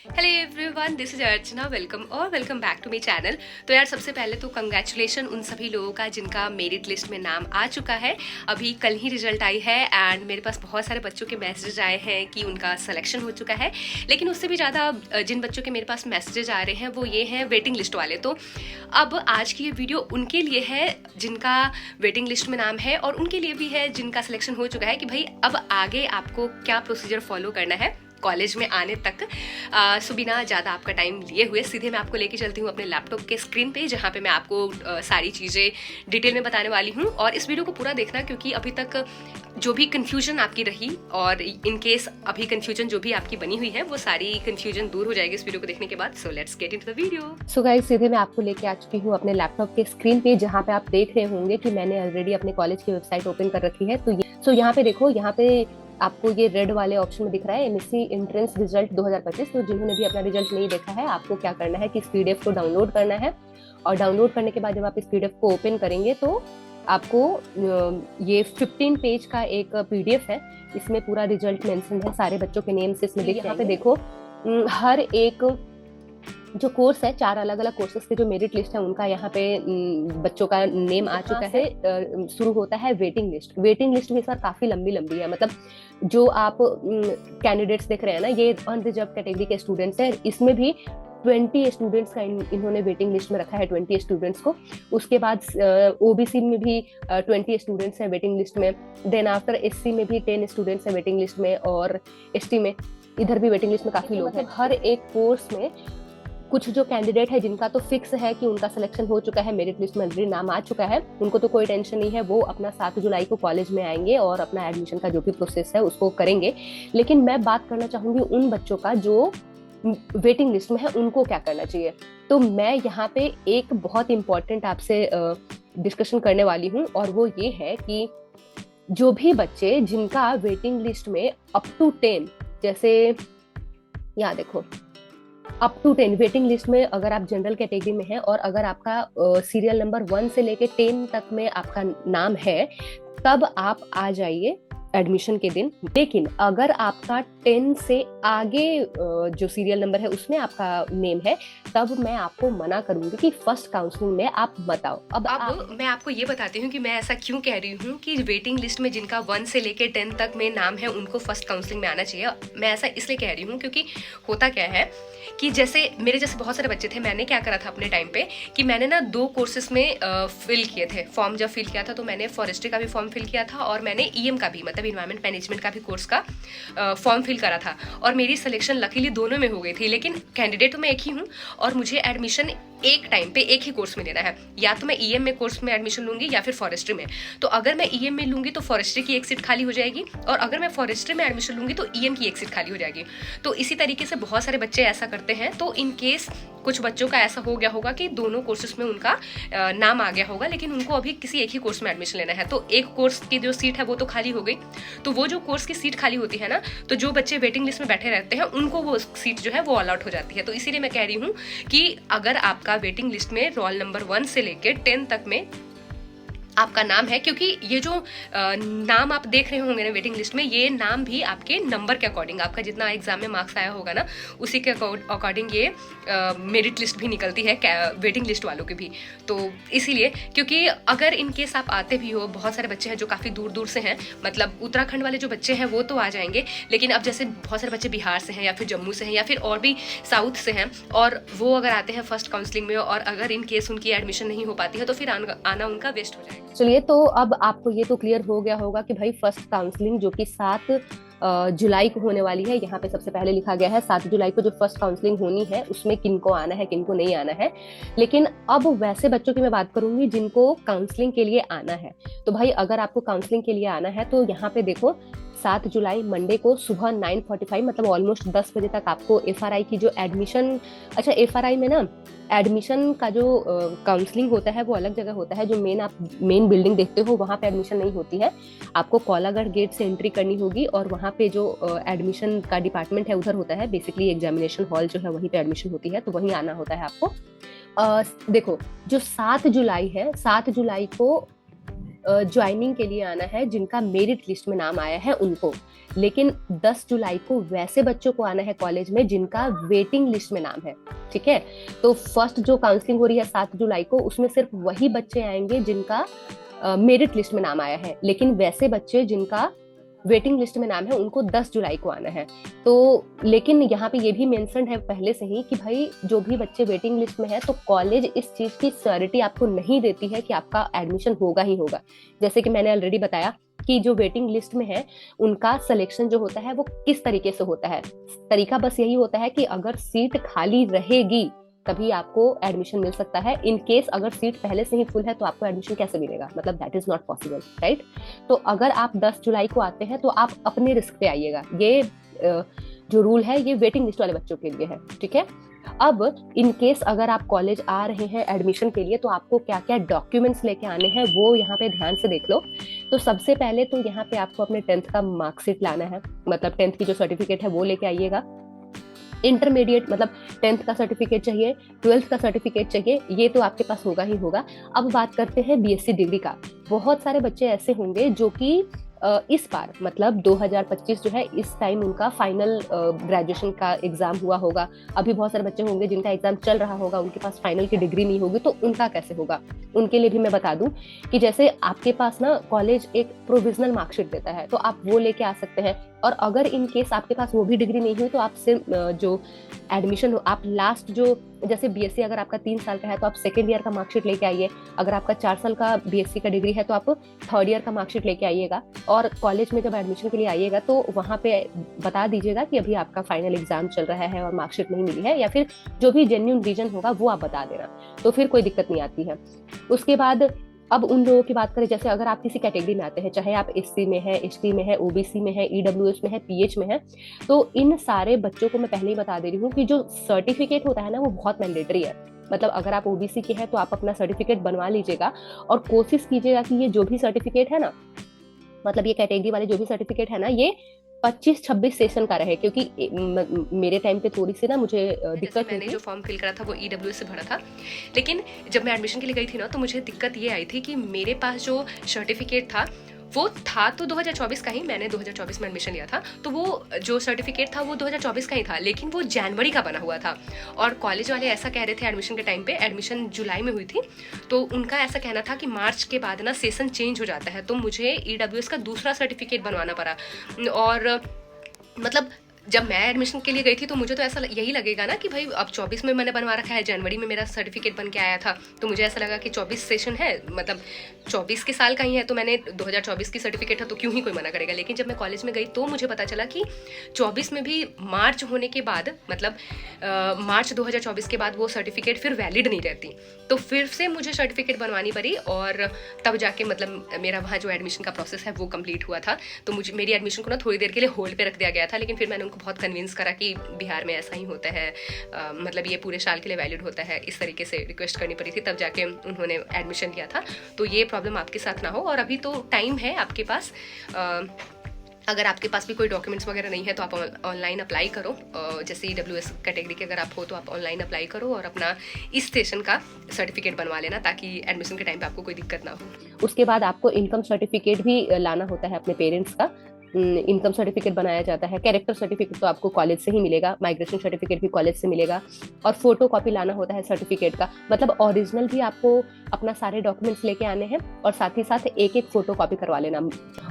Hello everyone, this is Archana. Welcome back to my channel. तो यार, सबसे पहले तो कंग्रेचुलेशन उन सभी लोगों का जिनका मेरिट लिस्ट में नाम आ चुका है। अभी कल ही रिजल्ट आई है एंड मेरे पास बहुत सारे बच्चों के मैसेजेस आए हैं कि उनका सिलेक्शन हो चुका है। लेकिन उससे भी ज़्यादा जिन बच्चों के मेरे पास मैसेजेस आ रहे हैं वो ये हैं वेटिंग लिस्ट वाले। तो अब आज की ये वीडियो उनके लिए है जिनका वेटिंग लिस्ट में नाम है, और उनके लिए भी है जिनका सिलेक्शन हो चुका है कि भाई अब आगे आपको क्या प्रोसीजर फॉलो करना है कॉलेज में आने तक। सो बिना ज़्यादा आपका टाइम लिए हुए सीधे मैं आपको लेके चलती हूँ अपने लैपटॉप के स्क्रीन पे, जहाँ पे मैं आपको सारी चीज़ें डिटेल में बताने वाली हूँ। और इस वीडियो को पूरा देखना, क्योंकि अभी तक जो भी कन्फ्यूजन आपकी रही और इन केस अभी कन्फ्यूजन जो भी आपकी बनी हुई है वो सारी कन्फ्यूजन दूर हो जाएगी इस वीडियो को देखने के बाद। So let's get into the video. So guys, सीधे मैं आपको लेके आ चुकी हूँ अपने लैपटॉप के स्क्रीन पे, जहाँ पे आप देख रहे होंगे कि मैंने ऑलरेडी अपने कॉलेज की वेबसाइट ओपन कर रखी है। तो यहाँ पे देखो, यहाँ पे आपको ये रेड वाले ऑप्शन में दिख रहा है एमएससी एंट्रेंस रिजल्ट 2025। तो जिन्होंने भी अपना रिजल्ट नहीं देखा है, आपको क्या करना है कि इस पीडीएफ को डाउनलोड करना है। और डाउनलोड करने के बाद जब आप इस पीडीएफ को ओपन करेंगे तो आपको ये 15 पेज का एक पीडीएफ है। इसमें पूरा रिजल्ट मेंशन है, सारे बच्चों के नेम्स इसमें दिख रहे हैं। यहाँ पे देखो, हर एक जो कोर्स है, 4 अलग अलग कोर्सेज के जो मेरिट लिस्ट है उनका यहाँ पे बच्चों का नेम आ चुका है। शुरू होता है वेटिंग लिस्ट। वेटिंग लिस्ट भी इस बार काफी लंबी लंबी है। मतलब जो आप कैंडिडेट्स देख रहे हैं ना, ये अनरिजर्व कैटेगरी के स्टूडेंट्स हैं। इसमें भी 20 स्टूडेंट्स का इन्होंने वेटिंग लिस्ट में रखा है, 20 स्टूडेंट्स को। उसके बाद ओबीसी में भी 20 स्टूडेंट्स हैं वेटिंग लिस्ट में। देन आफ्टर एससी में भी 10 स्टूडेंट्स हैं वेटिंग लिस्ट में, और एसटी में इधर भी वेटिंग लिस्ट में काफी लोग हैं। हर एक कोर्स में कुछ जो कैंडिडेट है जिनका तो फिक्स है कि उनका सिलेक्शन हो चुका है, मेरिट लिस्ट में ऑलरेडी नाम आ चुका है, उनको तो कोई टेंशन नहीं है। वो अपना 7 जुलाई को कॉलेज में आएंगे और अपना एडमिशन का जो भी प्रोसेस है उसको करेंगे। लेकिन मैं बात करना चाहूंगी उन बच्चों का जो वेटिंग लिस्ट में है, उनको क्या करना चाहिए। तो मैं यहाँ पे एक बहुत इंपॉर्टेंट आपसे डिस्कशन करने वाली हूँ, और वो ये है कि जो भी बच्चे जिनका वेटिंग लिस्ट में अप टू 10, जैसे यहाँ देखो, अप टू 10 वेटिंग लिस्ट में अगर आप जनरल कैटेगरी में हैं और अगर आपका सीरियल नंबर 1 से लेके 10 तक में आपका नाम है, तब आप आ जाइए एडमिशन के दिन। लेकिन अगर आपका 10 से आगे जो सीरियल नंबर है उसमें आपका नेम है, तब मैं आपको मना करूंगी कि फर्स्ट काउंसलिंग में आप मत आओ। अब मैं आपको ये बताती हूँ कि मैं ऐसा क्यों कह रही हूँ कि वेटिंग लिस्ट में जिनका 1 से लेके 10 तक में नाम है उनको फर्स्ट काउंसलिंग में आना चाहिए। मैं ऐसा इसलिए कह रही हूँ क्योंकि होता क्या है कि जैसे मेरे जैसे बहुत सारे बच्चे थे। मैंने क्या करा था अपने टाइम पे कि मैंने ना 2 कोर्सेज में फिल किए थे फॉर्म। जब फिल किया था तो मैंने फॉरेस्ट्री का भी फॉर्म फिल किया था और मैंने ईएम का भी, मतलब इन्वायरमेंट मैनेजमेंट का भी कोर्स का फॉर्म फिल करा था। और मेरी सिलेक्शन लकीली दोनों में हो गई थी। लेकिन कैंडिडेट तो मैं एक ही हूँ और मुझे एडमिशन एक टाइम पे एक ही कोर्स में लेना है। या तो मैं ईएम में कोर्स में एडमिशन लूंगी या फिर फॉरेस्ट्री में। तो अगर मैं ईएम में लूंगी तो फॉरेस्ट्री की एक सीट खाली हो जाएगी, और अगर मैं फॉरेस्ट्री में एडमिशन लूंगी तो ईएम की एक सीट खाली हो जाएगी। तो इसी तरीके से बहुत सारे बच्चे ऐसा करते हैं। तो इन केस कुछ बच्चों का ऐसा हो गया होगा कि दोनों कोर्सेज में उनका नाम आ गया होगा, लेकिन उनको अभी किसी एक ही कोर्स में एडमिशन लेना है। तो एक कोर्स की जो सीट है वो तो खाली हो गई। तो वो जो कोर्स की सीट खाली होती है ना, तो जो बच्चे वेटिंग लिस्ट में बैठे रहते हैं उनको वो सीट जो है वो अलॉट हो जाती है। तो इसीलिए मैं कह रही हूँ कि अगर आपका वेटिंग लिस्ट में रोल नंबर 1 से लेके 10 तक में आपका नाम है, क्योंकि ये जो नाम आप देख रहे होंगे ना वेटिंग लिस्ट में, ये नाम भी आपके नंबर के अकॉर्डिंग, आपका जितना एग्जाम में मार्क्स आया होगा ना उसी के अकॉर्डिंग ये मेरिट लिस्ट भी निकलती है वेटिंग लिस्ट वालों की भी। तो इसीलिए, क्योंकि अगर इन केस आप आते भी हो, बहुत सारे बच्चे हैं जो काफ़ी दूर दूर से हैं, मतलब उत्तराखंड वाले जो बच्चे हैं वो तो आ जाएंगे। लेकिन अब जैसे बहुत सारे बच्चे बिहार से हैं या फिर जम्मू से हैं या फिर और भी साउथ से हैं, और वो अगर आते हैं फर्स्ट काउंसलिंग में और अगर इन केस उनकी एडमिशन नहीं हो पाती है तो फिर आना उनका वेस्ट हो जाएगा। चलिए, तो अब आपको ये तो क्लियर हो गया होगा कि भाई फर्स्ट काउंसलिंग जो कि 7 जुलाई को होने वाली है, यहाँ पे सबसे पहले लिखा गया है 7 जुलाई को जो फर्स्ट काउंसलिंग होनी है उसमें किनको आना है किनको नहीं आना है। लेकिन अब वैसे बच्चों की मैं बात करूंगी जिनको काउंसलिंग के लिए आना है। तो भाई अगर आपको काउंसलिंग के लिए आना है तो यहाँ पे देखो, 7 जुलाई मंडे को सुबह 9:45, मतलब ऑलमोस्ट 10 बजे तक आपको एफआरआई की जो एडमिशन, अच्छा एफआरआई में ना एडमिशन का जो काउंसलिंग होता है वो अलग जगह होता है। जो आप मेन बिल्डिंग देखते हो वहाँ पे एडमिशन नहीं होती है। आपको कोलागढ़ गेट से एंट्री करनी होगी और वहाँ पे जो एडमिशन का डिपार्टमेंट है उधर होता है। बेसिकली एग्जामिनेशन हॉल जो है वहीं पे एडमिशन होती है, तो वहीं आना होता है आपको। देखो, जो 7 जुलाई है, 7 जुलाई को ज्वाइनिंग के लिए आना है जिनका मेरिट लिस्ट में नाम आया है उनको, लेकिन 10 जुलाई को वैसे बच्चों को आना है कॉलेज में जिनका वेटिंग लिस्ट में नाम है। ठीक है, तो फर्स्ट जो काउंसलिंग हो रही है 7 जुलाई को, उसमें सिर्फ वही बच्चे आएंगे जिनका मेरिट लिस्ट में नाम आया है, लेकिन वैसे बच्चे जिनका वेटिंग लिस्ट में नाम है उनको 10 जुलाई को आना है। तो लेकिन यहाँ पे ये भी मेंशन है पहले से ही कि भाई जो भी बच्चे वेटिंग लिस्ट में है, तो कॉलेज इस चीज की श्योरिटी आपको नहीं देती है कि आपका एडमिशन होगा ही होगा। जैसे कि मैंने ऑलरेडी बताया कि जो वेटिंग लिस्ट में है उनका सिलेक्शन जो होता है वो किस तरीके से होता है, तरीका बस यही होता है कि अगर सीट खाली रहेगी तभी आपको एडमिशन मिल सकता है। इन केस अगर सीट पहले से ही फुल है तो आपको एडमिशन कैसे मिलेगा, मतलब that is not possible, right. तो अगर आप 10 जुलाई को आते हैं तो आप अपने रिस्क पे आइएगा। ये जो रूल है ये वेटिंग लिस्ट वाले बच्चों के लिए है, ठीक है। अब इन केस अगर आप कॉलेज आ रहे हैं एडमिशन के लिए तो आपको क्या क्या डॉक्यूमेंट्स लेके आने हैं वो यहाँ पे ध्यान से देख लो। तो सबसे पहले तो यहाँ पे आपको अपने 10th का मार्कशीट लाना है, मतलब 10th की जो सर्टिफिकेट है वो लेके आइएगा। इंटरमीडिएट मतलब 10th का सर्टिफिकेट चाहिए, 12th का सर्टिफिकेट चाहिए, ये तो आपके पास होगा ही होगा। अब बात करते हैं बीएससी डिग्री का। बहुत सारे बच्चे ऐसे होंगे जो कि इस बार मतलब 2025 जो है इस टाइम उनका फाइनल ग्रेजुएशन का एग्जाम हुआ होगा। अभी बहुत सारे बच्चे होंगे जिनका एग्जाम चल रहा होगा, उनके पास फाइनल की डिग्री नहीं होगी, तो उनका कैसे होगा। उनके लिए भी मैं बता दूं कि जैसे आपके पास ना कॉलेज एक प्रोविजनल मार्कशीट देता है तो आप वो लेके आ सकते हैं। और अगर इन केस आपके पास वो भी डिग्री नहीं हुई तो आप सिर्फ जो एडमिशन हो, आप लास्ट जो जैसे बीएससी अगर आपका 3 साल का है तो आप सेकेंड ईयर का मार्कशीट लेके आइए। अगर आपका 4 साल का बीएससी का डिग्री है तो आप 3rd ईयर का मार्कशीट लेके आइएगा। और कॉलेज में जब एडमिशन के लिए आइएगा तो वहाँ पे बता दीजिएगा कि अभी आपका फाइनल एग्जाम चल रहा है और मार्कशीट नहीं मिली है, या फिर जो भी जेन्युइन रीजन होगा वो आप बता देना, तो फिर कोई दिक्कत नहीं आती है। उसके बाद अब उन लोगों की बात करें, जैसे अगर आप किसी कैटेगरी में आते हैं, चाहे आप एससी में है, एसटी में है, ओबीसी में है, ईडब्ल्यूएस में है, पीएच में है, तो इन सारे बच्चों को मैं पहले ही बता दे रही हूँ कि जो सर्टिफिकेट होता है ना वो बहुत मैंडेटरी है। मतलब अगर आप ओबीसी के हैं तो आप अपना सर्टिफिकेट बनवा लीजिएगा और कोशिश कीजिएगा कि ये जो भी सर्टिफिकेट है ना, मतलब ये कैटेगरी वाले जो भी सर्टिफिकेट है ना, ये 25-26 सेशन का रहे, क्योंकि मेरे टाइम पे थोड़ी सी ना मुझे दिक्कत मैंने जो फॉर्म फिल करा था वो ईडब्ल्यूएस से भरा था, लेकिन जब मैं एडमिशन के लिए गई थी ना तो मुझे दिक्कत ये आई थी कि मेरे पास जो सर्टिफिकेट था वो था तो 2024 का ही, मैंने 2024 में एडमिशन लिया था, तो वो जो सर्टिफिकेट था वो 2024 का ही था, लेकिन वो जनवरी का बना हुआ था। और कॉलेज वाले ऐसा कह रहे थे एडमिशन के टाइम पे, एडमिशन जुलाई में हुई थी, तो उनका ऐसा कहना था कि मार्च के बाद ना सेशन चेंज हो जाता है, तो मुझे ईडब्ल्यूएस का दूसरा सर्टिफिकेट बनवाना पड़ा। और मतलब जब मैं एडमिशन के लिए गई थी तो मुझे तो ऐसा यही लगेगा ना कि भाई अब 24 में मैंने बनवा रखा है, जनवरी में मेरा सर्टिफिकेट बन के आया था, तो मुझे ऐसा लगा कि 24 सेशन है, मतलब 24 के साल का ही है, तो मैंने 2024 की सर्टिफिकेट है तो क्यों ही कोई मना करेगा। लेकिन जब मैं कॉलेज में गई तो मुझे पता चला कि 24 में भी मार्च होने के बाद, मतलब मार्च 2024 के बाद वो सर्टिफिकेट फिर वैलिड नहीं रहती, तो फिर से मुझे सर्टिफिकेट बनवानी पड़ी। और तब जाके मतलब मेरा वहाँ जो एडमिशन का प्रोसेस है वो कंप्लीट हुआ था। तो मुझे मेरी एडमिशन को ना थोड़ी देर के लिए होल्ड पे रख दिया गया था, लेकिन फिर मैंने उनको बहुत कन्विंस करा कि बिहार में ऐसा ही होता है, मतलब ये पूरे साल के लिए वैलिड होता है, इस तरीके से रिक्वेस्ट करनी पड़ी थी, तब जाके उन्होंने एडमिशन लिया था। तो ये प्रॉब्लम आपके साथ ना हो, और अभी तो टाइम है आपके पास। अगर आपके पास भी कोई डॉक्यूमेंट्स वगैरह नहीं है तो आप ऑनलाइन अप्लाई करो। जैसे ईडब्ल्यूएस कैटेगरी के अगर आप हो तो आप ऑनलाइन अप्लाई करो और अपना इस स्टेशन का सर्टिफिकेट बनवा लेना, ताकि एडमिशन के टाइम पे आपको कोई दिक्कत ना हो। उसके बाद आपको इनकम सर्टिफिकेट भी लाना होता है अपने पेरेंट्स का। इनकम सर्टिफिकेट बनाया जाता है। कैरेक्टर सर्टिफिकेट तो आपको कॉलेज से ही मिलेगा, माइग्रेशन सर्टिफिकेट भी कॉलेज से मिलेगा, और फोटो कॉपी लाना होता है सर्टिफिकेट का। मतलब ओरिजिनल भी आपको अपना सारे डॉक्यूमेंट्स लेके आने हैं और साथ ही साथ एक एक फोटो कॉपी करवा लेना।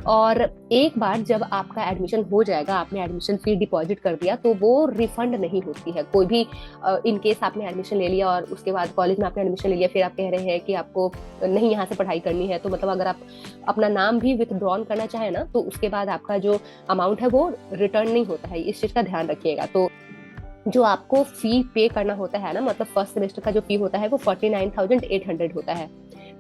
और एक बार जब आपका एडमिशन हो जाएगा, आपने एडमिशन फी डिपॉजिट कर दिया, तो वो रिफंड नहीं होती है। कोई भी इन केस आपने एडमिशन ले लिया और उसके बाद कॉलेज में आपने एडमिशन ले लिया, फिर आप कह रहे हैं कि आपको नहीं यहाँ से पढ़ाई करनी है, तो मतलब अगर आप अपना नाम भी विथड्रॉन करना चाहे ना, तो उसके बाद आपका जो अमाउंट है वो रिटर्न नहीं होता है। इस चीज का ध्यान रखिएगा। तो जो आपको फी पे करना होता है ना, मतलब फर्स्ट सेमेस्टर का जो फी होता है वो 49,800 होता है।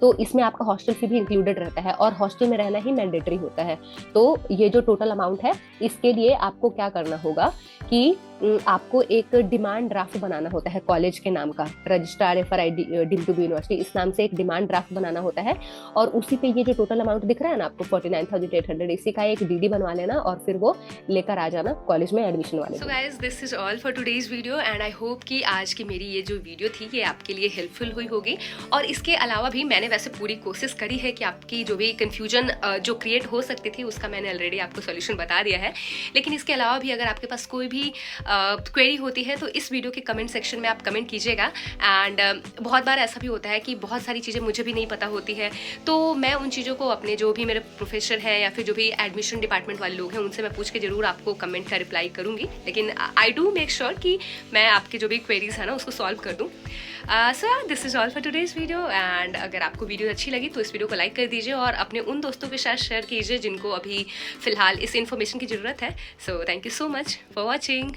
तो इसमें आपका हॉस्टल फी भी इंक्लूडेड रहता है और हॉस्टल में रहना ही मैंडेटरी होता है। तो ये जो टोटल अमाउंट है, इसके लिए आपको क्या करना होगा कि आपको एक डिमांड ड्राफ्ट बनाना होता है कॉलेज के नाम का, registrar FRI deemed to be university, इस नाम से एक डिमांड ड्राफ्ट बनाना होता है और उसी पे ये जो टोटल अमाउंट दिख रहा है ना आपको 49,800, इसी का एक DD बनवा लेना और फिर वो लेकर आ जाना कॉलेज में एडमिशन वाले। So guys, this is all for today's video and I hope कि आज की मेरी ये जो वीडियो थी ये आपके लिए हेल्पफुल हुई होगी। और इसके अलावा भी मैंने वैसे पूरी कोशिश करी है कि आपकी जो भी कन्फ्यूजन जो क्रिएट हो सकती थी उसका मैंने ऑलरेडी आपको सोल्यूशन बता दिया है। लेकिन इसके अलावा भी अगर आपके पास कोई भी क्वेरी होती है तो इस वीडियो के कमेंट सेक्शन में आप कमेंट कीजिएगा। एंड बहुत बार ऐसा भी होता है कि बहुत सारी चीज़ें मुझे भी नहीं पता होती है, तो मैं उन चीज़ों को अपने जो भी मेरे प्रोफेसर हैं या फिर जो भी एडमिशन डिपार्टमेंट वाले लोग हैं उनसे मैं पूछ के जरूर आपको कमेंट का रिप्लाई करूँगी। लेकिन आई डू मेक श्योर कि मैं आपके जो भी क्वेरीज है ना उसको सॉल्व कर दूँ। So this is all for today's video and अगर आपको वीडियो अच्छी लगी तो इस वीडियो को लाइक कर दीजिए और अपने उन दोस्तों के साथ शेयर कीजिए जिनको अभी फिलहाल इस इन्फॉर्मेशन की ज़रूरत है। So thank you so much for watching.